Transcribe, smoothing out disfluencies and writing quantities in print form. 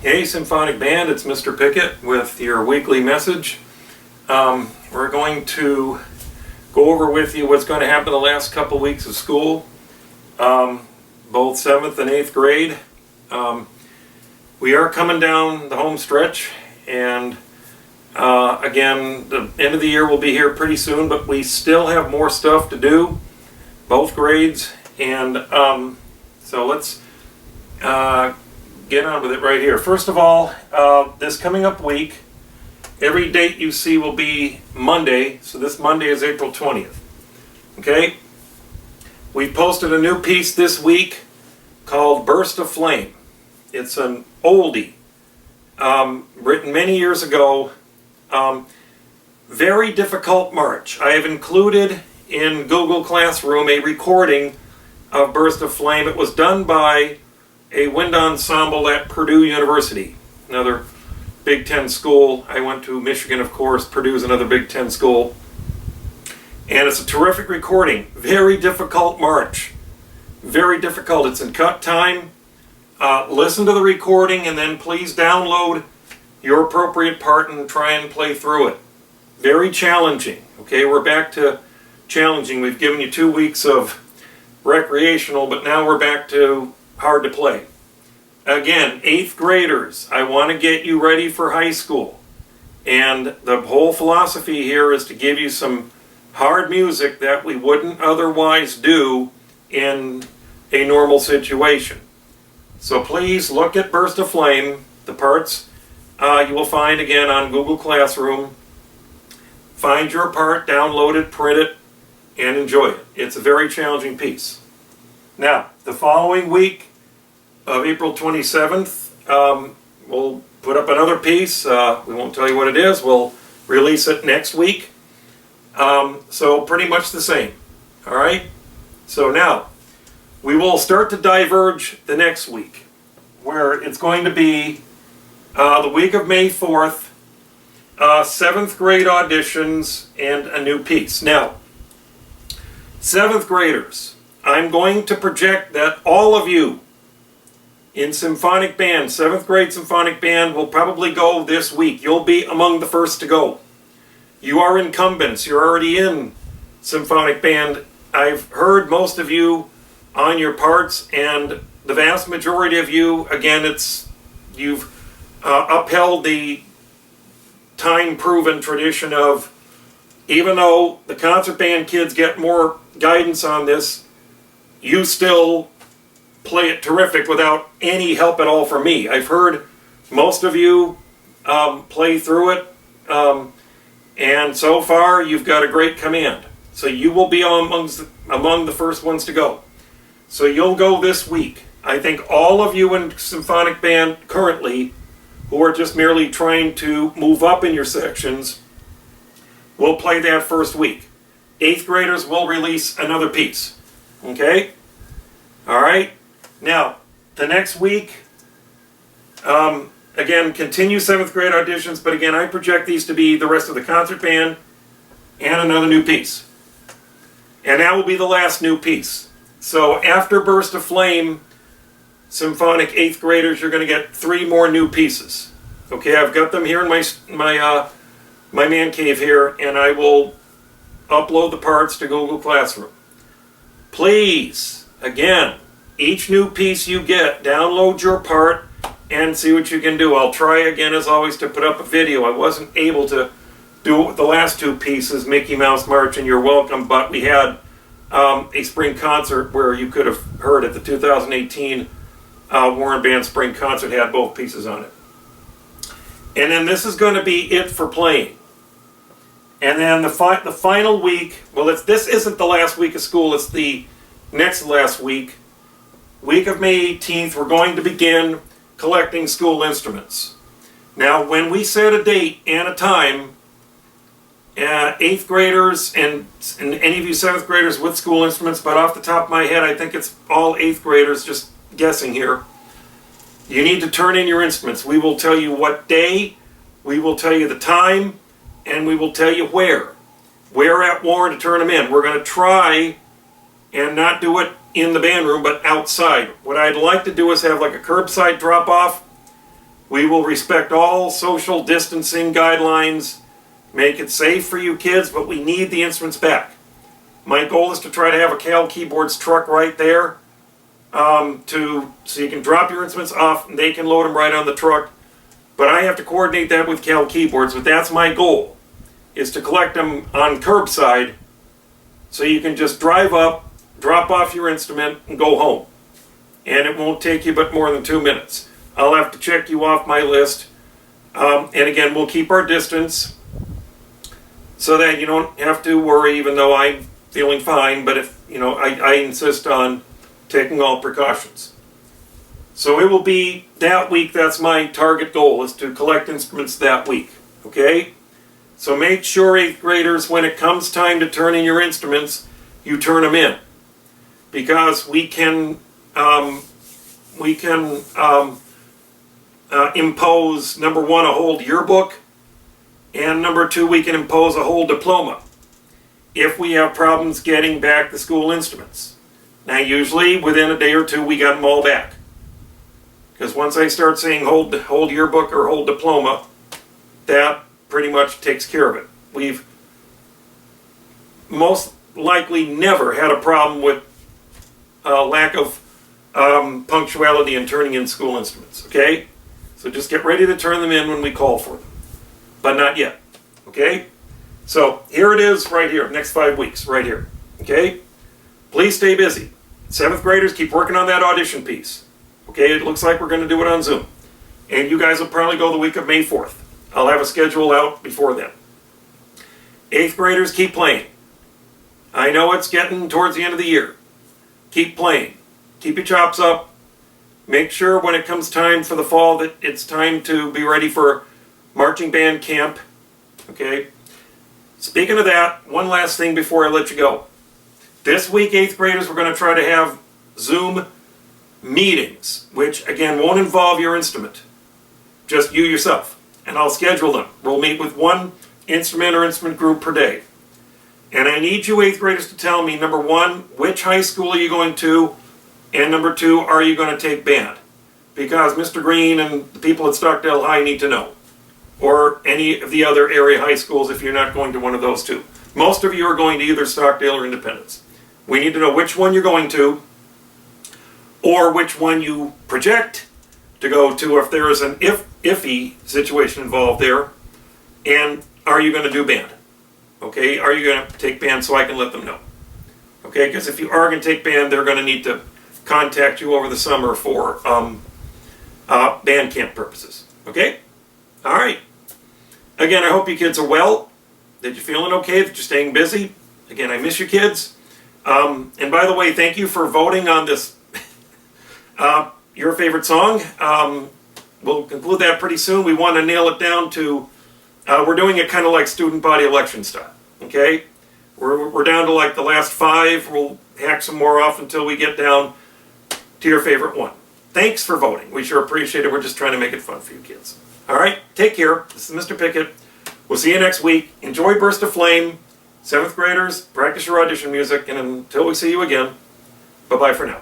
Hey Symphonic Band, it's Mr. Pickett with your weekly message. We're going to go over with you what's going to happen the last couple weeks of school, both 7th and 8th grade. We are coming down the home stretch, and again, the end of the year will be here pretty soon, but we still have more stuff to do, both grades, and so let's get on with it right here. First of all, this coming up week, every date you see will be Monday, so this Monday is April 20th. Okay? We posted a new piece this week called Burst of Flame. It's an oldie, written many years ago. Very difficult march. I have included in Google Classroom a recording of Burst of Flame. It was done by a wind ensemble at Purdue University, another Big Ten school. I went to Michigan, of course. Purdue's another Big Ten school. And it's a terrific recording. Very difficult march. Very difficult. It's in cut time. Listen to the recording and then please download your appropriate part and try and play through it. Very challenging. Okay, we're back to challenging. We've given you 2 weeks of recreational, but now we're back to hard to play. Again, 8th graders, I want to get you ready for high school. And the whole philosophy here is to give you some hard music that we wouldn't otherwise do in a normal situation. So please look at Burst of Flame. The parts you will find again on Google Classroom. Find your part, download it, print it, and enjoy it. It's a very challenging piece. Now, the following week of April 27th, we'll put up another piece. We won't tell you what it is. We'll release it next week. So pretty much the same. All right? So now, we will start to diverge the next week, where it's going to be the week of May 4th, 7th grade auditions, and a new piece. Now, 7th graders, I'm going to project that all of you in Symphonic Band, 7th grade Symphonic Band, will probably go this week. You'll be among the first to go. You are incumbents. You're already in Symphonic Band. I've heard most of you on your parts, and the vast majority of you, again, you've upheld the time-proven tradition of, even though the concert band kids get more guidance on this, you still play it terrific without any help at all from me. I've heard most of you play through it, and so far you've got a great command. So you will be among the first ones to go. So you'll go this week. I think all of you in Symphonic Band currently, who are just merely trying to move up in your sections, will play that first week. 8th graders will release another piece. Okay? All right? Now, the next week, again, continue 7th grade auditions, but again, I project these to be the rest of the concert band and another new piece. And that will be the last new piece. So after Burst of Flame, Symphonic 8th graders, you're going to get 3 more new pieces. Okay, I've got them here in my man cave here, and I will upload the parts to Google Classroom. Please, again, each new piece you get, download your part and see what you can do. I'll try again, as always, to put up a video. I wasn't able to do the last 2 pieces, Mickey Mouse March and You're Welcome, but we had a spring concert where you could have heard it. The 2018 Warren Band Spring Concert had both pieces on it. And then this is going to be it for playing. And then the final week, well, this isn't the last week of school, it's the next last week. Week of May 18th, we're going to begin collecting school instruments. Now, when we set a date and a time, 8th graders and any of you 7th graders with school instruments, but off the top of my head, I think it's all 8th graders, just guessing here. You need to turn in your instruments. We will tell you what day, we will tell you the time, and we will tell you where. Where at Warren to turn them in. We're going to try and not do it in the band room, but outside. What I'd like to do is have like a curbside drop-off We will respect all social distancing guidelines, make it safe for you kids, but we need the instruments back. My goal is to try to have a Cal Keyboards truck right there so you can drop your instruments off and they can load them right on the truck. But I have to coordinate that with Cal Keyboards, but that's my goal, is to collect them on curbside so you can just drive up, drop off your instrument, and go home. And it won't take you but more than 2 minutes. I'll have to check you off my list. And again, we'll keep our distance so that you don't have to worry, even though I'm feeling fine. But if, I insist on taking all precautions. So it will be that week. That's my target goal, is to collect instruments that week. Okay? So make sure, 8th graders, when it comes time to turn in your instruments, you turn them in. Because we can impose, number one, a whole yearbook, and number two, we can impose a whole diploma if we have problems getting back the school instruments. Now, usually within a day or two, we got them all back. Because once I start saying hold yearbook or hold diploma, that pretty much takes care of it. We've most likely never had a problem with lack of punctuality in turning in school instruments, okay? So just get ready to turn them in when we call for them. But not yet, okay? So here it is right here, next 5 weeks, right here, okay? Please stay busy. 7th graders, keep working on that audition piece. Okay, it looks like we're going to do it on Zoom. And you guys will probably go the week of May 4th. I'll have a schedule out before then. 8th graders, keep playing. I know it's getting towards the end of the year. Keep playing. Keep your chops up. Make sure when it comes time for the fall that it's time to be ready for marching band camp. Okay? Speaking of that, one last thing before I let you go. This week, 8th graders, we're going to try to have Zoom meetings, which again won't involve your instrument, just you yourself, and I'll schedule them. We'll meet with one instrument or instrument group per day. And I need you 8th graders to tell me, number one, which high school are you going to, and number two, are you going to take band? Because Mr. Green and the people at Stockdale High need to know, or any of the other area high schools if you're not going to one of those two. Most of you are going to either Stockdale or Independence. We need to know which one you're going to, or which one you project to go to if there is an iffy situation involved there, and are you going to do band? Okay, are you going to take band so I can let them know? Okay, because if you are going to take band, they're going to need to contact you over the summer for band camp purposes. Okay? All right. Again, I hope you kids are well, that you're feeling okay, that you're staying busy. Again, I miss you kids. And by the way, thank you for voting on this your favorite song. We'll conclude that pretty soon. We want to nail it down to, we're doing it kind of like student body election style, okay? We're down to like the last 5. We'll hack some more off until we get down to your favorite one. Thanks for voting. We sure appreciate it. We're just trying to make it fun for you kids. All right, take care. This is Mr. Pickett. We'll see you next week. Enjoy Burst of Flame. 7th graders, practice your audition music, and until we see you again, bye-bye for now.